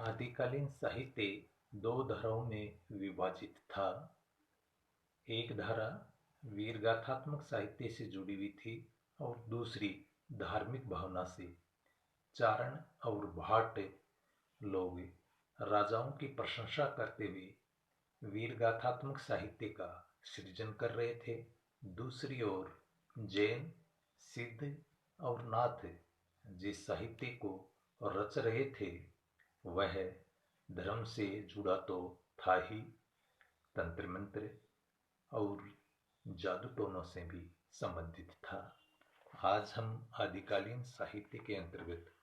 आदिकालीन साहित्य दो धाराओं में विभाजित था। एक धारा वीरगाथात्मक साहित्य से जुड़ी हुई थी और दूसरी धार्मिक भावना से। चारण और भाट लोग राजाओं की प्रशंसा करते हुए वीरगाथात्मक साहित्य का सृजन कर रहे थे। दूसरी ओर जैन, सिद्ध और नाथ जिस साहित्य को रच रहे थे वह धर्म से जुड़ा तो था ही, तंत्र मंत्र और जादू टोनों से भी संबंधित था। आज हम आदिकालीन साहित्य के अंतर्गत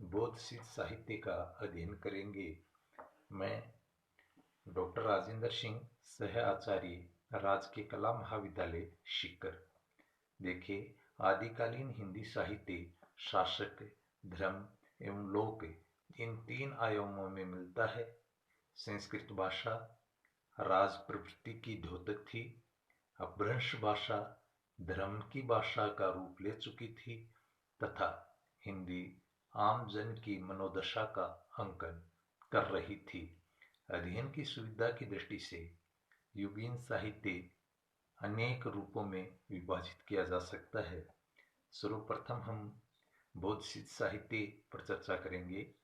बौद्ध सिद्ध साहित्य का अध्ययन करेंगे। मैं डॉक्टर राजेंद्र सिंह, सह आचार्य, राजकीय कला महाविद्यालय सीकर। देखिए, आदिकालीन हिंदी साहित्य शासक, धर्म एवं लोक इन तीन आयामों में मिलता है। संस्कृत भाषा राज प्रवृत्ति की द्योतक थी। अपभ्रंश भाषा धर्म की भाषा का रूप ले चुकी थी तथा हिंदी आम जन की मनोदशा का अंकन कर रही थी। अध्ययन की सुविधा की दृष्टि से युगीन साहित्य अनेक रूपों में विभाजित किया जा सकता है। सर्वप्रथम हम बौद्ध सिद्ध साहित्य पर चर्चा करेंगे।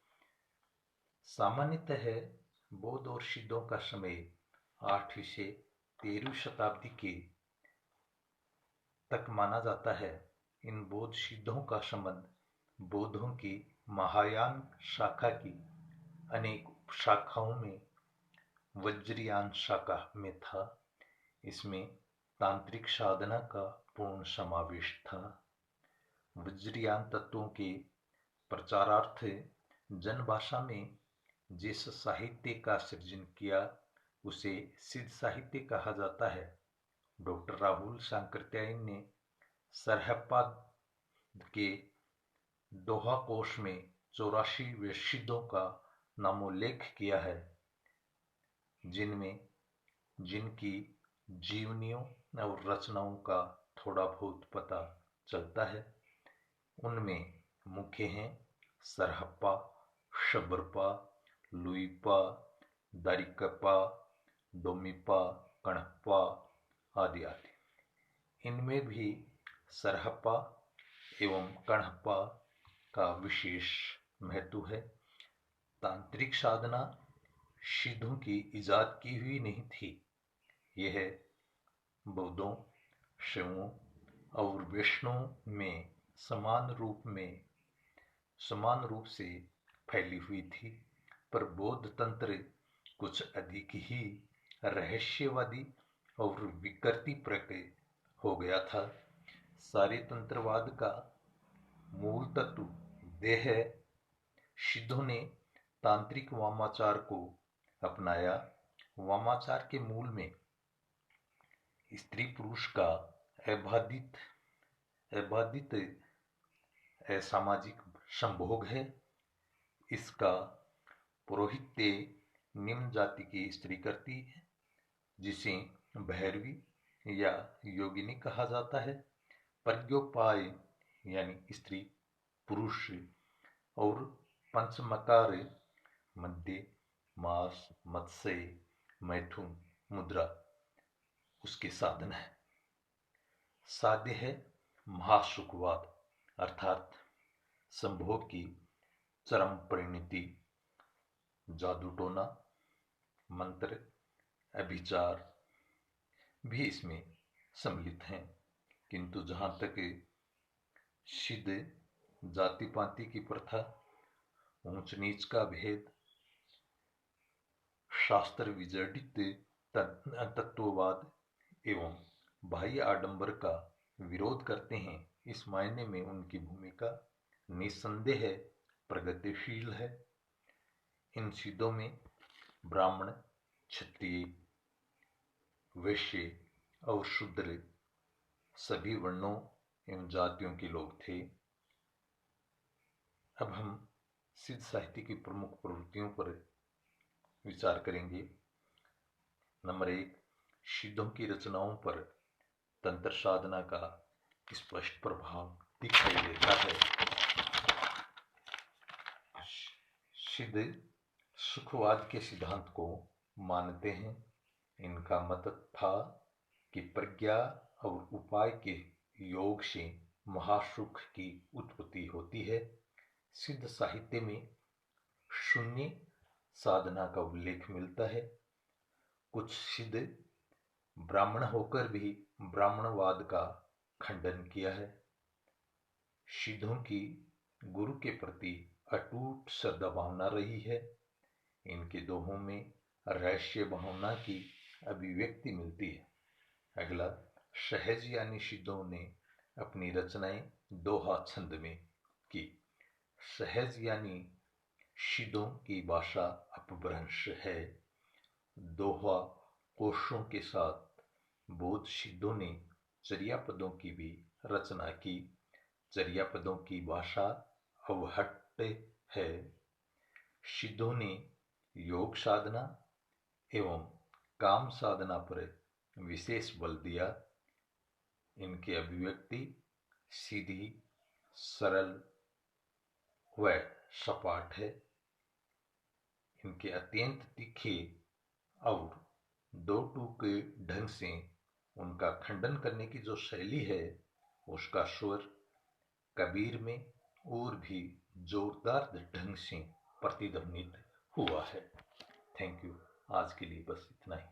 सामान्यतः बौद्ध और सिद्धों का समय 8वीं से 13वीं शताब्दी के तक माना जाता है। इन बौद्ध सिद्धों का संबंध बौद्धों की महायान शाखा की अनेक शाखाओं में वज्रयान शाखा में था। इसमें तांत्रिक साधना का पूर्ण समावेश था। वज्रयान तत्वों के प्रचारार्थ जनभाषा में जिस साहित्य का सृजन किया उसे सिद्ध साहित्य कहा जाता है। डॉक्टर राहुल सांकृत्यायन ने सरहप्पा के दोहा कोश में 84 वेदसिद्धों का नामोल्लेख किया है, जिनकी जीवनियों और रचनाओं का थोड़ा बहुत पता चलता है। उनमें मुख्य हैं सरहप्पा, शबरपा, लुइपा, दारिकप्पा, डोमिपा, कणप्पा आदि आदि। इनमें भी सरहप्पा एवं कणप्पा का विशेष महत्व है। तांत्रिक साधना सिद्धों की इजाद की हुई नहीं थी। यह बौद्धों, शैवों और वैष्णवों में समान रूप से फैली हुई थी, पर बौद्ध तंत्र कुछ अधिक ही रहस्यवादी और विकृतिप्रक हो गया था। सारे तंत्रवाद का मूल तत्व देह है। सिद्धों ने तांत्रिक वामाचार को अपनाया। वामाचार के मूल में स्त्री पुरुष का अबाधित असामाजिक संभोग है। इसका पुरोहित्य निम्न जाति की स्त्री करती है, जिसे भैरवी या योगिनी कहा जाता है। प्रज्ञोपाय यानी स्त्री पुरुष और पंचमकार मध्य, मास, मत्स्य, मैथुन, मुद्रा उसके साधन है। साध्य है महासुखवाद अर्थात संभोग की चरम परिणति। जादू टोना, मंत्र, अभिचार भी इसमें सम्मिलित हैं। किंतु जहाँ तक सिद्ध जाति पाति की प्रथा, ऊंच नीच का भेद, शास्त्र विजड़ित तत्ववाद एवं बाह्य आडंबर का विरोध करते हैं, इस मायने में उनकी भूमिका निस्संदेह प्रगतिशील है। इन सिद्धों में ब्राह्मण, क्षत्रिय, वैश्य और शूद्र सभी वर्णों एवं जातियों के लोग थे। अब हम सिद्ध साहित्य की प्रमुख प्रवृत्तियों पर विचार करेंगे। नंबर 1, सिद्धों की रचनाओं पर तंत्र साधना का स्पष्ट प्रभाव दिखाई देता है। सिद्ध सुखवाद के सिद्धांत को मानते हैं। इनका मत था कि प्रज्ञा और उपाय के योग से महासुख की उत्पत्ति होती है। सिद्ध साहित्य में शून्य साधना का उल्लेख मिलता है। कुछ सिद्ध ब्राह्मण होकर भी ब्राह्मणवाद का खंडन किया है। सिद्धों की गुरु के प्रति अटूट श्रद्धा भावना रही है। इनके दोहों में रहस्य भावना की अभिव्यक्ति मिलती है। अगला, सहज यानी सिद्धों ने अपनी रचनाएं दोहा छंद में की। सहज यानी सिद्धों की भाषा अपभ्रंश है। दोहा कोशों के साथ बौद्ध सिद्धों ने चर्यापदों की भी रचना की। चर्यापदों की भाषा अवहट्ट है। सिद्धों ने योग साधना एवं काम साधना पर विशेष बल दिया। इनकी अभिव्यक्ति सीधी, सरल व सपाट है। इनके अत्यंत तीखे और दो टूके ढंग से उनका खंडन करने की जो शैली है, उसका स्वर कबीर में और भी जोरदार ढंग से प्रतिध्वनित हुआ है। Thank you. आज के लिए बस इतना ही।